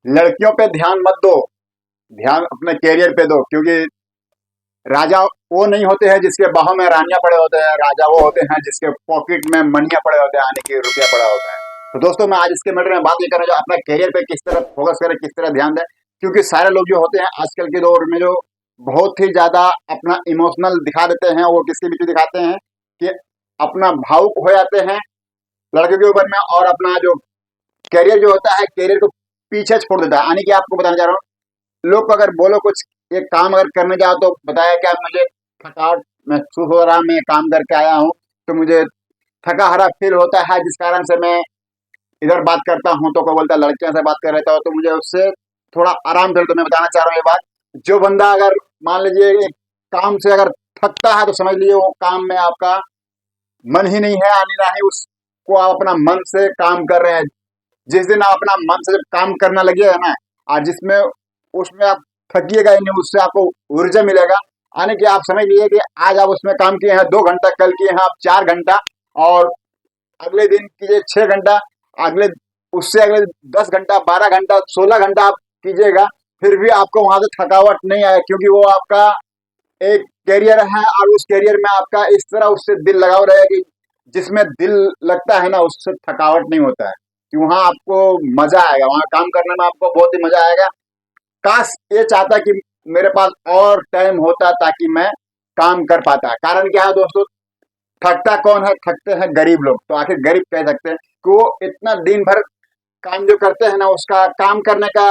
लड़कियों पे ध्यान मत दो, ध्यान अपने कैरियर पे दो। क्योंकि राजा वो नहीं होते हैं जिसके बाहों में रानियां पड़े होते हैं, राजा वो होते हैं जिसके पॉकेट में मनिया पड़े होते हैं, यानी कि रुपया पड़ा होता है। तो दोस्तों, मैं आज इसके मैटर में बात ये करना जो अपना कैरियर पे किस तरह फोकस करें, किस तरह ध्यान दें। क्योंकि सारे लोग जो होते हैं आजकल के दौर में जो बहुत ही ज्यादा अपना इमोशनल दिखा देते हैं, वो किसके बीच दिखाते हैं कि अपना भावुक हो जाते हैं लड़के के ऊपर में, और अपना जो कैरियर जो होता है कैरियर को पीछे छोड़ देता है। यानी कि आपको बताना चाह रहा हूँ, लोग को अगर बोलो कुछ एक काम अगर करने जाओ तो बताया क्या मुझे थकावट महसूस हो रहा, मैं काम करके आया हूँ तो मुझे थका हारा फील होता है, जिस कारण से मैं इधर बात करता हूँ तो कोई बोलता है लड़कियों से बात कर रहता हो, तो मुझे उससे थोड़ा आराम फील। तो मैं बताना चाह रहा हूँ ये बात, जो बंदा अगर मान लीजिए एक काम से अगर थकता है तो समझ लीजिए वो काम में आपका मन ही नहीं है, यानी ना ही उसको आप अपना मन से काम कर रहे हैं। जिस दिन आप अपना मन से जब काम करना लगिएगा ना, और जिसमें उसमें आप थकिएगा ही नहीं, उससे आपको ऊर्जा मिलेगा। यानी कि आप समझ लीजिए कि आज आप उसमें काम किए हैं 2 घंटा, कल किए हैं आप 4 घंटा, और अगले दिन कीजिए 6 घंटा, अगले उससे अगले 10 घंटा, 12 घंटा, 16 घंटा आप कीजिएगा, फिर भी आपको वहां से थकावट नहीं आए। क्योंकि वो आपका एक कैरियर है, और उस कैरियर में आपका इस तरह उससे दिल लगाव रहेगा कि जिसमें दिल लगता है ना, उससे थकावट नहीं होता है, कि वहां आपको मजा आएगा, वहां काम करने में आपको बहुत ही मजा आएगा। काश ये चाहता कि मेरे पास और टाइम होता ताकि मैं काम कर पाता। कारण क्या है दोस्तों, थकता कौन है? थकते हैं गरीब लोग। तो आखिर गरीब कह सकते हैं कि वो इतना दिन भर काम जो करते हैं ना, उसका काम करने का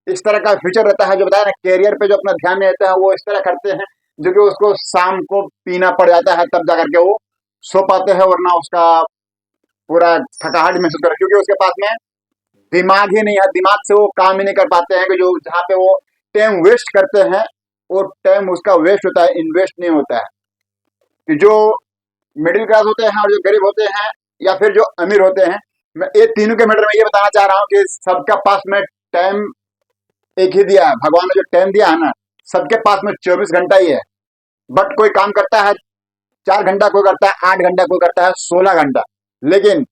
इस तरह का फ्यूचर रहता है, जो बताया ना कैरियर पे जो अपना ध्यान नहीं देता है, वो इस तरह करते हैं जो कि उसको शाम को पीना पड़ जाता है, तब जाकर के वो सो पाते हैं, वरना उसका पूरा थकाहट महसूस कर, क्योंकि उसके पास में दिमाग ही नहीं है, दिमाग से वो काम ही नहीं कर पाते हैं। कि जो जहाँ पे वो टाइम वेस्ट करते हैं, वो टाइम उसका वेस्ट होता है, इन्वेस्ट नहीं होता है। कि जो मिडिल क्लास होते हैं और जो गरीब होते हैं या फिर जो अमीर होते हैं, मैं ये तीनों के मैटर में ये बताना चाह रहा हूँ कि सबका पास में टाइम एक ही दिया है। भगवान ने जो टाइम दिया है ना, सबके पास में 24 घंटा ही है। बट कोई काम करता है 4 घंटा, कोई करता है 8 घंटा, कोई करता है 16 घंटा। लेकिन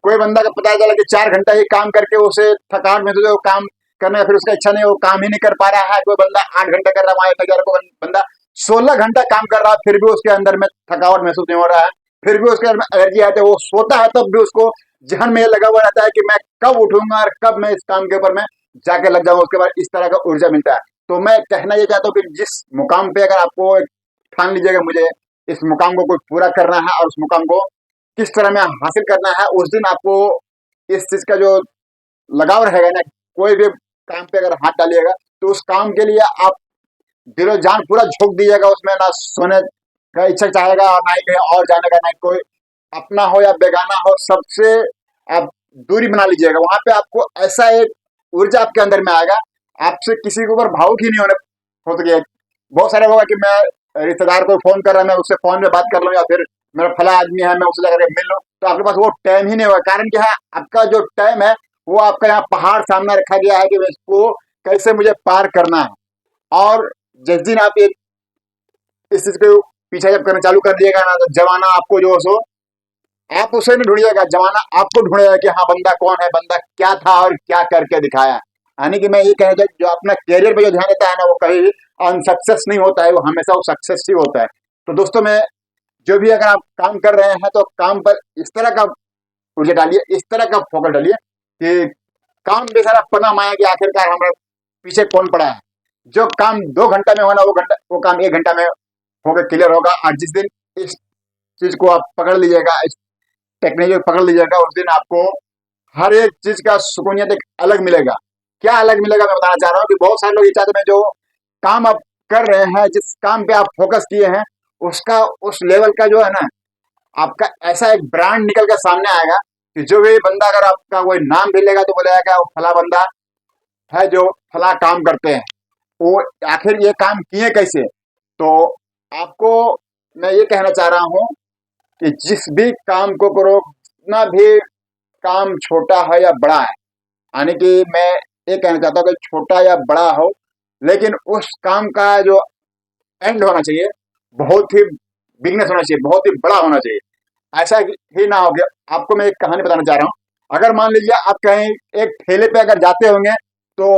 कोई बंदा का पता चला कि 4 घंटा ही काम करके उसे थकान महसूस है, वो काम करने का फिर उसका इच्छा नहीं है, वो काम ही नहीं कर पा रहा है। कोई बंदा 8 घंटा कर रहा है, वहां तक कोई बंदा 16 घंटा काम कर रहा है, फिर भी उसके अंदर में थकावट महसूस नहीं हो रहा है, फिर भी उसके अंदर में एनर्जी आती है। वो सोता है तब भी उसको जहन में ये लगा हुआ रहता है कि मैं कब उठूंगा और कब मैं इस काम के ऊपर मैं जाके लग जाऊंगा। उसके बाद इस तरह का ऊर्जा मिलता है। तो मैं कहना ये चाहता हूँ कि जिस मुकाम पे अगर आपको ठान लीजिएगा मुझे इस मुकाम को कोई पूरा करना है, और उस मुकाम को किस तरह में हासिल करना है, उस दिन आपको इस चीज का जो लगाव रहेगा ना, कोई भी काम पे अगर हाथ डालिएगा तो उस काम के लिए आप दिलो जान पूरा झोंक दीजिएगा उसमें। ना सोने का इच्छा चाहेगा, और ना ही कहीं और जाने का, ना ही कोई अपना हो या बेगाना हो, सबसे आप दूरी बना लीजिएगा। वहां पे आपको ऐसा एक ऊर्जा आपके अंदर में आएगा, आपसे किसी के ऊपर भावुक ही नहीं होने हो सके। बहुत सारे होगा कि मैं रिश्तेदार को फोन कर रहा है, मैं उससे फोन में बात कर लूँ, या फिर मेरा फला आदमी है मैं उससे जाकर के मिल लूँ, तो आपके पास वो टाइम ही नहीं होगा। कारण क्या है, आपका जो टाइम है वो आपका यहाँ पहाड़ सामने रखा गया है कि इसको कैसे मुझे पार करना है। और जिस दिन आप ये इस चीज को पीछे जब करना चालू कर दिएगा ना, तो जमाना आपको जो सो आप उसे नहीं ढूंढिएगा, जमाना आपको ढूंढेगा कि हाँ बंदा कौन है, बंदा क्या था और क्या करके दिखाया। यानी कि मैं ये कहना चाहता, जो अपना कैरियर पे जो ध्यान देता है ना, वो कभी भी अनसक्सेस नहीं होता है, वो हमेशा वो सक्सेस ही होता है। तो दोस्तों, मैं जो भी अगर आप काम कर रहे हैं तो काम पर इस तरह का ऊर्जा डालिए, इस तरह का फोकस डालिए कि काम बेचारा पना माया कि आखिरकार हमारे पीछे कौन पड़ा है। जो काम 2 घंटा में होना, वो काम 1 घंटा में होकर क्लियर होगा। और जिस दिन इस चीज को आप पकड़ लीजिएगा, इस टेक्नोलॉजी को पकड़ लीजिएगा, उस दिन आपको हर एक चीज का सुकूनियत एक अलग मिलेगा। क्या अलग मिलेगा मैं बताना चाह रहा हूँ कि बहुत सारे लोग ये चाहते हैं जो काम आप कर रहे हैं, जिस काम पे आप फोकस किए हैं, उसका उस लेवल का जो है ना, आपका ऐसा एक ब्रांड निकल कर सामने आएगा कि जो भी बंदा अगर आपका कोई नाम भी लेगा तो बोलेगा वो फला बंदा है जो फला काम करते हैं। वो आखिर ये काम किए कैसे? तो आपको मैं ये कहना चाह रहा हूँ कि जिस भी काम को करो, जितना भी काम छोटा है या बड़ा है, यानी कि मैं ये कहना चाहता हूँ कि छोटा या बड़ा हो, लेकिन उस काम का जो एंड होना चाहिए बहुत ही बिगनेस होना चाहिए, बहुत ही बड़ा होना चाहिए। ऐसा ही ना हो गया। आपको मैं एक कहानी बताना चाह रहा हूँ। अगर मान लीजिए आप कहीं एक ठेले पे अगर जाते होंगे तो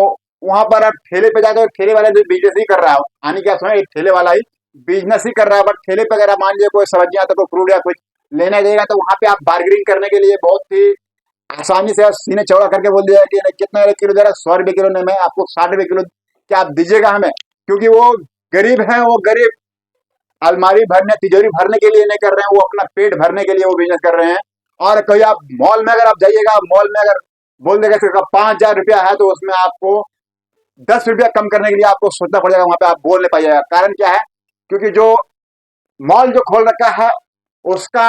वहां पर आप ठेले पे जाते हो, ठेले वाला जो बिजनेस ही कर रहा हो, यानी क्या सुना, एक ठेले वाला ही बिजनेस ही कर रहा है, बट ठेले पे अगर आप मान लीजिए कोई सब्जियां तो कोई फ्रूट या कुछ लेने देगा, तो वहां पे आप बार्गेनिंग करने के लिए बहुत ही आसानी से सीने चौड़ा करके बोल दिया कि नहीं, कितना किलो दे रहा है, 100 रुपये किलो, नहीं मैं आपको 60 रुपये किलो, क्या आप दीजिएगा हमें? क्योंकि वो गरीब है, वो गरीब अलमारी भरने, तिजोरी भरने के लिए नहीं कर रहे हैं, वो अपना पेट भरने के लिए वो बिजनेस कर रहे हैं। और कहीं आप मॉल में अगर आप जाइएगा, मॉल में अगर बोल देगा सिर्फ 5,000 रुपया है, तो उसमें आपको 10 रुपया कम करने के लिए आपको सोचना पड़ेगा, वहां पे आप बोल नहीं पाइएगा। कारण क्या है? क्योंकि जो मॉल जो खोल रखा है, उसका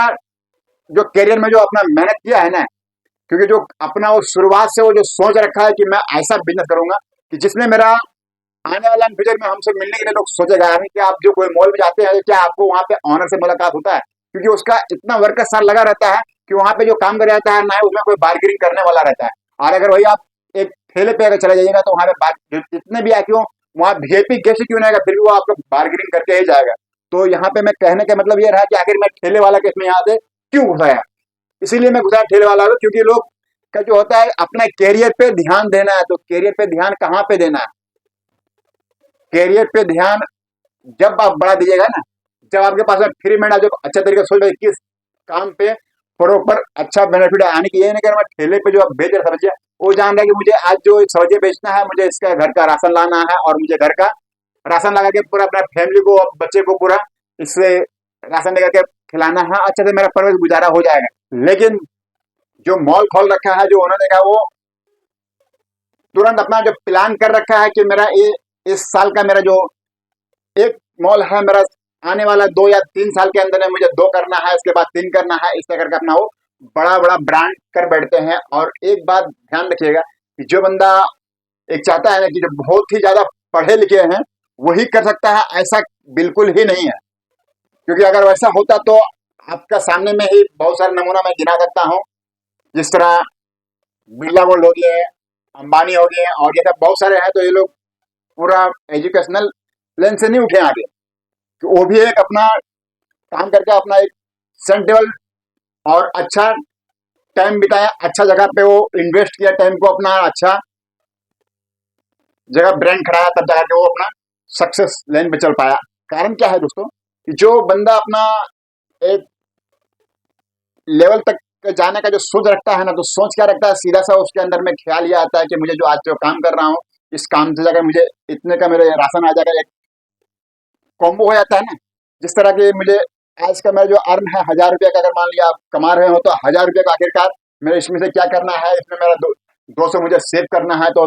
जो करियर में जो अपना मेहनत किया है ना, क्योंकि जो अपना वो शुरुआत से वो जो सोच रखा है कि मैं ऐसा बिजनेस करूंगा कि जिसमें मेरा आने वाला फ्यूचर में हमसे मिलने के लिए लोग सोचेगा। यानी कि आप जो कोई मॉल में जाते हैं, क्या आपको वहां पे ऑनर से मुलाकात होता है? क्योंकि उसका इतना वर्कर साल लगा रहता है कि वहां पे जो काम कर रहता है ना, उसमें कोई बार्गेनिंग करने वाला रहता है। और अगर वही आप एक ठेले पे अगर चले जाइएगा, तो वहां पे जितने भी आए क्यों, वहां वीआईपी गेस्ट क्यों नहीं आएगा, फिर भी वो आपको बार्गेनिंग करके ही जाएगा। तो यहाँ पे मैं कहने का मतलब ये रहा कि आखिर मैं ठेले वाला के इसमें यहाँ से क्यों घुसाया? इसीलिए मैं घुसाया ठेले वाला को, क्योंकि लोग का जो होता है अपना कैरियर पे ध्यान देना है। तो कैरियर पे ध्यान कहाँ पे देना है? कैरियर पे ध्यान जब आप बढ़ा दीजिएगा ना, जब आपके पास में फ्री में जब अच्छा तरीके से सोच रहे किस काम पे प्रॉपर अच्छा बेनिफिट है। यानी कि ये नहीं कि मैं ठेले पे जो आप बेच रहे सब्जियां, वो जान रहा है कि मुझे आज जो सब्जी बेचना है, मुझे इसका घर का राशन लाना है, और मुझे घर का राशन लगा के पूरा अपना फैमिली को, बच्चे को पूरा इससे राशन लेकर के खिलाना है, अच्छे से मेरा परवरिश गुजारा हो जाएगा। लेकिन जो मॉल खोल रखा है, जो उन्होंने कहा, वो तुरंत अपना जो प्लान कर रखा है कि मेरा ये इस साल का मेरा जो एक मॉल है, मेरा आने वाला 2 या 3 साल के अंदर में मुझे 2 करना है, इसके बाद 3 करना है, इस तरह करके अपना वो बड़ा बड़ा ब्रांड कर बैठते हैं। और एक बात ध्यान रखिएगा कि जो बंदा एक चाहता है ना कि जो बहुत ही ज्यादा पढ़े लिखे हैं वही कर सकता है, ऐसा बिल्कुल ही नहीं है। क्योंकि अगर वैसा होता तो आपका सामने में ही बहुत सारे नमूना मैं गिना सकता हूँ। जिस तरह बिरला गोल्ड हो गए, अंबानी हो गए, और ये सब बहुत सारे हैं। तो ये लोग पूरा एजुकेशनल लाइन से नहीं उठे आगे, कि वो भी एक अपना काम करके अपना एक सेंटेबल और अच्छा टाइम बिताया, अच्छा जगह पे वो इन्वेस्ट किया टाइम को, अपना अच्छा जगह ब्रांड खड़ाया, तब जाकर के वो अपना सक्सेस लाइन पे चल पाया। कारण क्या है दोस्तों, कि जो बंदा अपना एक लेवल तक जाने का जो सोच रखता है ना, तो सोच क्या रखता है, सीधा सा उसके अंदर में ख्याल ये आता है कि मुझे जो आज जो काम कर रहा हूँ, इस काम से जाकर मुझे इतने का मेरे राशन आ जाएगा, एक कॉम्बो हो जाता है ना। जिस तरह की मुझे आज का मेरा जो अर्न है 1,000 रुपया का, अगर मान लिया आप कमा रहे हो, तो 1,000 रुपये का आखिरकार मेरे इसमें से क्या करना है, इसमें मेरा 200 मुझे सेव करना है, तो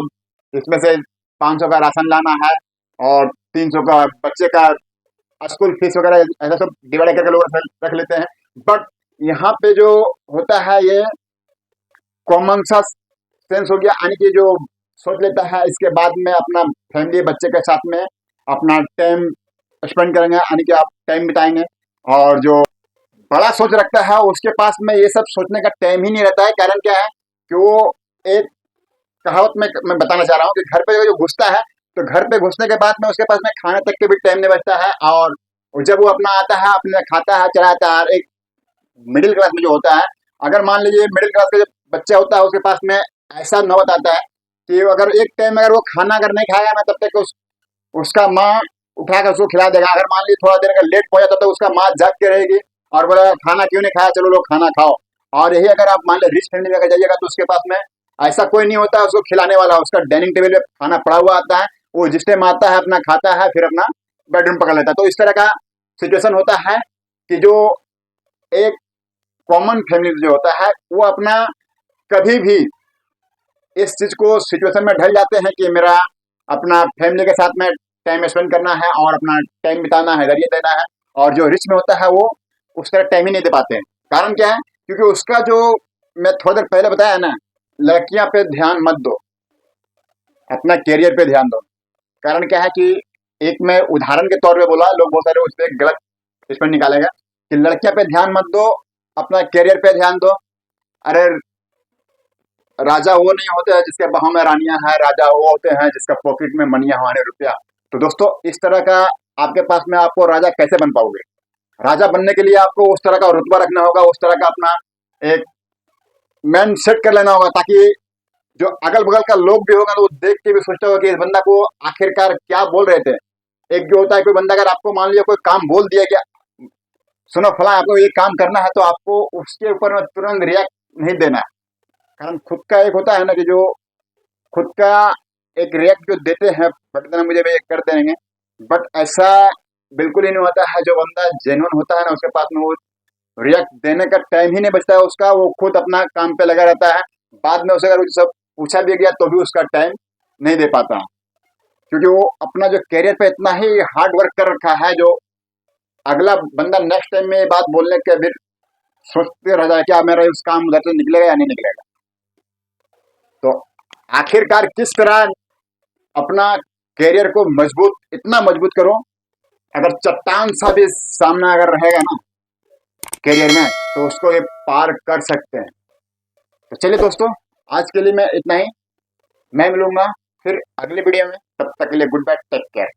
इसमें से 500 का राशन लाना है, और 300 का बच्चे का स्कूल फीस वगैरह, ऐसा सब डिवाइड करके लोग रख लेते हैं। बट यहाँ पे जो होता है, ये कॉमन सा सेंस हो गया, यानी कि जो सोच लेता है इसके बाद में अपना फैमिली बच्चे के साथ में अपना टाइम स्पेंड करेंगे, यानी कि आप टाइम बिताएंगे। और जो बड़ा सोच रखता है, उसके पास में ये सब सोचने का टाइम ही नहीं रहता है। कारण क्या है कि वो एक कहावत में मैं बताना चाह रहा हूँ कि घर पे जो घुसता है, तो घर पे घुसने के बाद में उसके पास में खाने तक के भी टाइम नहीं बचता है। और जब वो अपना आता है, अपने खाता है, चलाता है। एक मिडिल क्लास में जो होता है, अगर मान लीजिए मिडिल क्लास का जो बच्चा होता है, उसके पास में ऐसा नौबत आता है कि अगर एक टाइम अगर वो खाना अगर नहीं खाएगा ना, तब तक उसका माँ उठा कर उसको खिला देगा। अगर मान लीजिए थोड़ा देर अगर लेट हो जाता, तो उसका माँ जाग के रहेगी और बोला खाना क्यों नहीं खाया, चलो लोग खाना खाओ। और यही अगर आप मान लीजिए रिच फैमिली में अगर जाइएगा, तो उसके पास में ऐसा कोई नहीं होता है उसको खिलाने वाला। उसका डाइनिंग टेबल पे खाना पड़ा हुआ आता है, वो जिस टाइम आता है अपना खाता है, फिर अपना बेडरूम पकड़ लेता है। तो इस तरह का सिचुएशन होता है कि जो एक कॉमन फैमिली जो होता है, वो अपना कभी भी इस चीज को सिचुएशन में ढल जाते हैं कि मेरा अपना फैमिली के साथ में टाइम स्पेंड करना है, और अपना टाइम बिताना है, जरिए देना है। और जो रिच में होता है, वो उस तरह टाइम ही नहीं दे पाते हैं। कारण क्या है? क्योंकि उसका जो मैं थोड़ी देर पहले बताया ना, लड़कियां पे ध्यान मत दो, अपना कैरियर पे ध्यान दो। कारण क्या है कि एक मैं उदाहरण के तौर पे बोला, लोग बहुत सारे उस पर गलत इस पर निकालेगा कि लड़कियां पे ध्यान मत दो, अपना कैरियर पे ध्यान दो। अरे राजा वो नहीं होते हैं जिसके बाहों में रानियां हैं, राजा वो होते हैं जिसका पॉकेट में मनिया हमारे रुपया। तो दोस्तों, इस तरह का आपके पास में आपको राजा कैसे बन पाओगे? राजा बनने के लिए आपको उस तरह का रुतबा रखना होगा, उस तरह का अपना एक मैन सेट कर लेना होगा, ताकि जो अगल बगल का लोग भी होगा तो वो देख के भी सोचता होगा कि इस बंदा को आखिरकार क्या बोल रहे थे। एक जो होता है कोई बंदा अगर आपको मान लिया कोई काम बोल दिया कि सुनो फला आपको ये काम करना है, तो आपको उसके ऊपर में तुरंत रिएक्ट नहीं देना है। कारण खुद का एक होता है ना कि जो खुद का एक रिएक्ट जो देते हैं बट देना मुझे भी ये कर देंगे, बट ऐसा बिल्कुल ही नहीं होता है। जो बंदा जेन्युइन होता है ना उसके पास में वो रिएक्ट देने का टाइम ही नहीं बचता है उसका, वो खुद अपना काम पे लगा रहता है। बाद में उसे अगर सब पूछा भी गया तो भी उसका टाइम नहीं दे पाता है, क्योंकि वो अपना जो कैरियर पे इतना ही हार्ड वर्क कर रखा है, जो अगला बंदा नेक्स्ट टाइम में ये बात बोलने के फिर सोचते रह जाए क्या मेरा इस काम उधर से निकलेगा या नहीं निकलेगा। तो आखिरकार किस तरह अपना कैरियर को मजबूत इतना मजबूत करो, अगर चट्टान सा भी सामना अगर रहेगा ना कैरियर में तो उसको ये पार कर सकते हैं। तो चलिए दोस्तों, आज के लिए मैं इतना ही। मैं मिलूंगा फिर अगले वीडियो में, तब तक के लिए गुड बाय, टेक केयर।